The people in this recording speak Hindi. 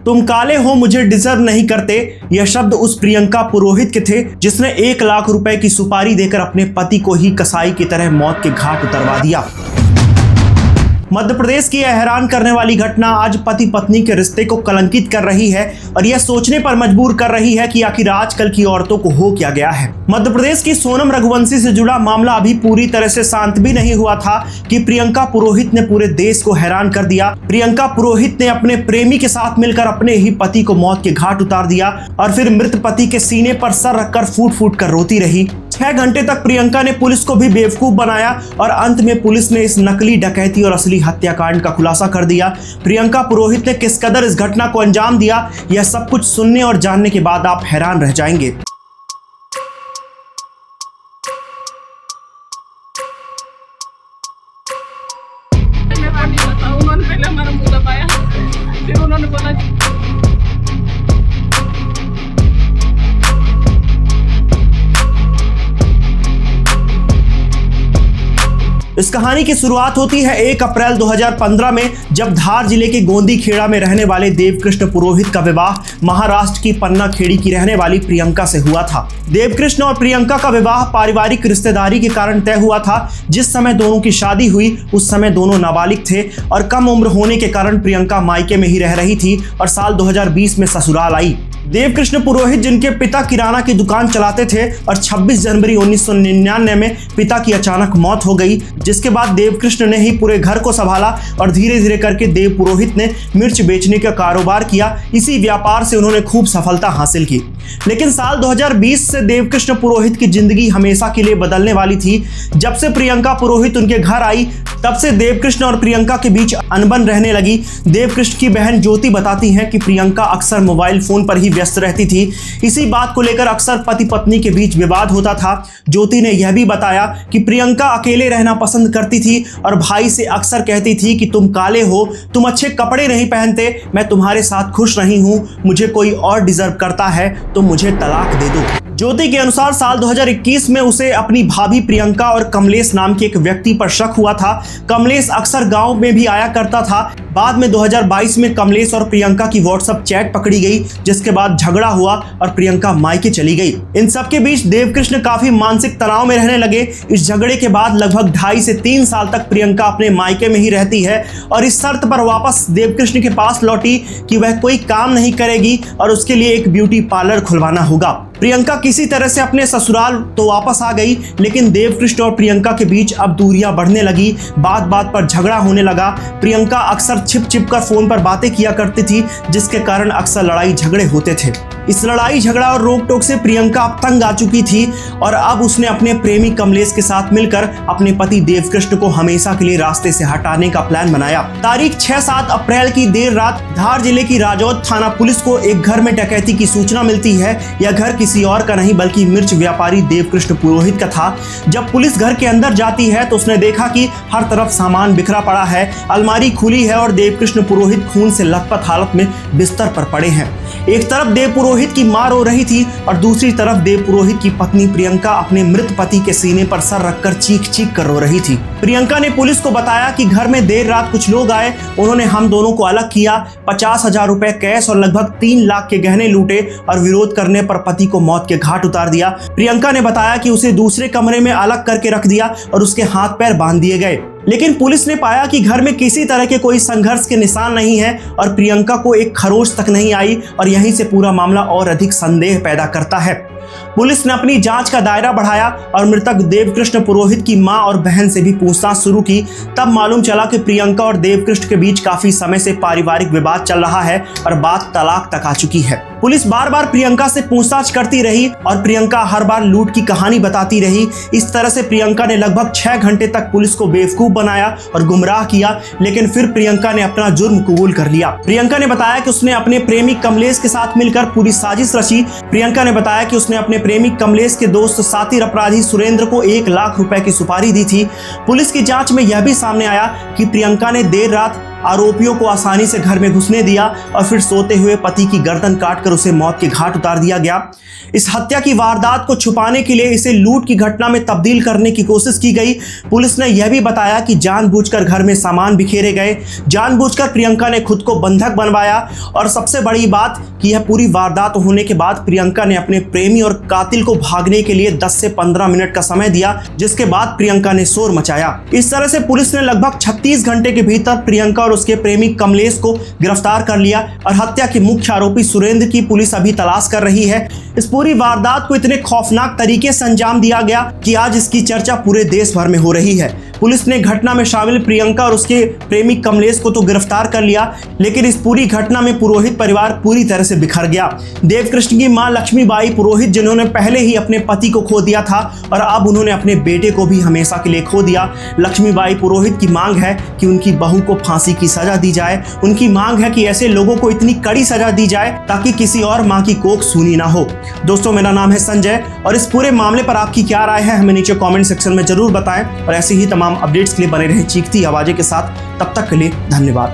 तुम काले हो, मुझे डिजर्व नहीं करते। यह शब्द उस प्रियंका पुरोहित के थे जिसने 1 लाख रुपए की सुपारी देकर अपने पति को ही कसाई की तरह मौत के घाट उतरवा दिया। मध्य प्रदेश की यह हैरान करने वाली घटना आज पति पत्नी के रिश्ते को कलंकित कर रही है और यह सोचने पर मजबूर कर रही है कि आखिर आजकल की औरतों को हो क्या गया है। मध्य प्रदेश की सोनम रघुवंशी से जुड़ा मामला अभी पूरी तरह से शांत भी नहीं हुआ था कि प्रियंका पुरोहित ने पूरे देश को हैरान कर दिया। प्रियंका पुरोहित ने अपने प्रेमी के साथ मिलकर अपने ही पति को मौत के घाट उतार दिया और फिर मृत पति के सीने पर सर रखकर फूट फूट कर रोती रही। 6 घंटे तक प्रियंका ने पुलिस को भी बेवकूफ बनाया और अंत में पुलिस ने इस नकली डकैती और असली हत्याकांड का खुलासा कर दिया। प्रियंका पुरोहित ने किस कदर इस घटना को अंजाम दिया, यह सब कुछ सुनने और जानने के बाद आप हैरान रह जाएंगे। उन्होंने पहले हमारा मुंह दबाया, फिर उन्होंने बोला इस कहानी की शुरुआत होती है 1 अप्रैल 2015 में, जब धार जिले के गोंदी खेड़ा में रहने वाले देवकृष्ण पुरोहित का विवाह महाराष्ट्र की पन्ना खेड़ी की रहने वाली प्रियंका से हुआ था। देवकृष्ण और प्रियंका का विवाह पारिवारिक रिश्तेदारी के कारण तय हुआ था। जिस समय दोनों की शादी हुई उस समय दोनों नाबालिग थे और कम उम्र होने के कारण प्रियंका मायके में ही रह रही थी और साल 2020 में ससुराल आई। देवकृष्ण पुरोहित, जिनके पिता किराना की दुकान चलाते थे, और 26 जनवरी 1999 में पिता की अचानक मौत हो गई, जिसके बाद देवकृष्ण ने ही पूरे घर को संभाला और धीरे धीरे करके देव पुरोहित ने मिर्च बेचने का कारोबार किया। इसी व्यापार से उन्होंने खूब सफलता हासिल की। लेकिन साल 2020 से देवकृष्ण पुरोहित की जिंदगी हमेशा के लिए बदलने वाली थी। जब से प्रियंका पुरोहित उनके घर आई तब से देवकृष्ण और प्रियंका के बीच अनबन रहने लगी। देवकृष्ण की बहन ज्योति बताती हैं कि प्रियंका अक्सर मोबाइल फोन पर ही व्यस्त रहती थी। इसी बात को लेकर अक्सर पति पत्नी के बीच विवाद होता था। ज्योति ने यह भी बताया कि प्रियंका अकेले रहना पसंद करती थी और भाई से अक्सर कहती थी कि तुम काले हो, तुम अच्छे कपड़े नहीं पहनते, मैं तुम्हारे साथ खुश नहीं हूं, मुझे कोई और डिजर्व करता है तो मुझे तलाक दे दो। ज्योति के अनुसार साल 2021 में उसे अपनी भाभी प्रियंका और कमलेश नाम के एक व्यक्ति पर शक हुआ था। कमलेश अक्सर गांव में भी आया करता था। बाद में 2022 में कमलेश और प्रियंका की व्हाट्सएप चैट पकड़ी गई, जिसके बाद झगड़ा हुआ और प्रियंका मायके चली गई। इन सब के बीच देवकृष्ण काफी मानसिक तनाव में रहने लगे। इस झगड़े के बाद लगभग 2.5 से 3 साल तक प्रियंका अपने मायके में ही रहती है और इस शर्त पर वापस देवकृष्ण के पास लौटी कि वह कोई काम नहीं करेगी और उसके लिए एक ब्यूटी पार्लर खुलवाना होगा। प्रियंका किसी तरह से अपने ससुराल तो वापस आ गई, लेकिन देवकृष्ण और प्रियंका के बीच अब दूरियां बढ़ने लगी। बात बात पर झगड़ा होने लगा। प्रियंका अक्सर छिप छिप कर फोन पर बातें किया करती थी, जिसके कारण अक्सर लड़ाई झगड़े होते थे। इस लड़ाई झगड़ा और रोक टोक से प्रियंका अब तंग आ चुकी थी और अब उसने अपने प्रेमी कमलेश के साथ मिलकर अपने पति देवकृष्ण को हमेशा के लिए रास्ते से हटाने का प्लान बनाया। तारीख 6-7 अप्रैल की देर रात धार जिले की राजौद थाना पुलिस को एक घर में डकैती की सूचना मिलती है। यह घर किसी और का नहीं बल्कि मिर्च व्यापारी देवकृष्ण पुरोहित का था। जब पुलिस घर के अंदर जाती है तो उसने देखा कि हर तरफ सामान बिखरा पड़ा है, अलमारी खुली है और देवकृष्ण पुरोहित खून से लथपथ हालत में बिस्तर पर पड़े हैं। एक तरफ देव पुरोहित की मां रो रही थी और दूसरी तरफ देव पुरोहित की पत्नी प्रियंका अपने मृत पति के सीने पर सर रखकर चीख चीख कर रो रही थी। प्रियंका ने पुलिस को बताया कि घर में देर रात कुछ लोग आए, उन्होंने हम दोनों को अलग किया, 50,000 रुपए कैश और लगभग 3 लाख के गहने लूटे और विरोध करने पर पति को मौत के घाट उतार दिया। प्रियंका ने बताया कि उसे दूसरे कमरे में अलग करके रख दिया और उसके हाथ पैर बांध दिए गए। लेकिन पुलिस ने पाया कि घर में किसी तरह के कोई संघर्ष के निशान नहीं है और प्रियंका को एक खरोच तक नहीं आई और यहीं से पूरा मामला और अधिक संदेह पैदा करता है। पुलिस ने अपनी जांच का दायरा बढ़ाया और मृतक देवकृष्ण पुरोहित की मां और बहन से भी पूछताछ शुरू की। तब मालूम चला कि प्रियंका और देवकृष्ण के बीच काफी समय से पारिवारिक विवाद चल रहा है और बात तलाक तक आ चुकी है। पुलिस बार बार प्रियंका से पूछताछ करती रही और प्रियंका हर बार लूट की कहानी बताती रही। इस तरह से प्रियंका ने लगभग 6 घंटे तक पुलिस को बेवकूफ बनाया और गुमराह किया, लेकिन फिर प्रियंका ने अपना जुर्म कबूल कर लिया। प्रियंका ने बताया कि उसने अपने प्रेमी कमलेश के साथ मिलकर पूरी साजिश रची। प्रियंका ने बताया कि उसने अपने प्रेमी कमलेश के दोस्त साथी अपराधी सुरेंद्र को 1 लाख रुपए की सुपारी दी थी। पुलिस की जांच में यह भी सामने आया कि प्रियंका ने देर रात आरोपियों को आसानी से घर में घुसने दिया और फिर सोते हुए पति की गर्दन काटकर उसे मौत के घाट उतार दिया गया। इस हत्या की वारदात को छुपाने के लिए इसे लूट की घटना में तब्दील करने की कोशिश की गई। पुलिस ने यह भी बताया कि जानबूझकर घर में सामान बिखेरे गए, जानबूझकर प्रियंका ने खुद को बंधक बनवाया और सबसे बड़ी बात कि यह पूरी वारदात होने के बाद प्रियंका ने अपने प्रेमी और कातिल को भागने के लिए 10 से 15 मिनट का समय दिया, जिसके बाद प्रियंका ने शोर मचाया। इस तरह से पुलिस ने लगभग 36 घंटे के भीतर प्रियंका और उसके प्रेमी कमलेश को गिरफ्तार कर लिया और हत्या के मुख्य आरोपी सुरेंद्र की पुलिस अभी तलाश कर रही है। इस पूरी वारदात को इतने खौफनाक तरीके से अंजाम दिया गया कि आज इसकी चर्चा पूरे देश भर में हो रही है। पुलिस ने घटना में शामिल प्रियंका और उसके प्रेमी कमलेश को तो गिरफ्तार कर लिया, लेकिन इस पूरी घटना में पुरोहित परिवार पूरी तरह से बिखर गया। देवकृष्ण की मां लक्ष्मीबाई पुरोहित, जिन्होंने पहले ही अपने पति को खो दिया था और अब उन्होंने अपने बेटे को भी हमेशा के लिए खो दिया। लक्ष्मीबाई पुरोहित की मांग है कि उनकी बहू को फांसी की सजा दी जाए। उनकी मांग है कि ऐसे लोगों को इतनी कड़ी सजा दी जाए ताकि किसी और मां की कोख सूनी ना हो। दोस्तों, मेरा नाम है संजय और इस पूरे मामले पर आपकी क्या राय है हमें नीचे कमेंट सेक्शन में जरूर बताएं और ऐसे ही तमाम अपडेट्स के लिए बने रहें चीखती आवाजें के साथ। तब तक के लिए धन्यवाद।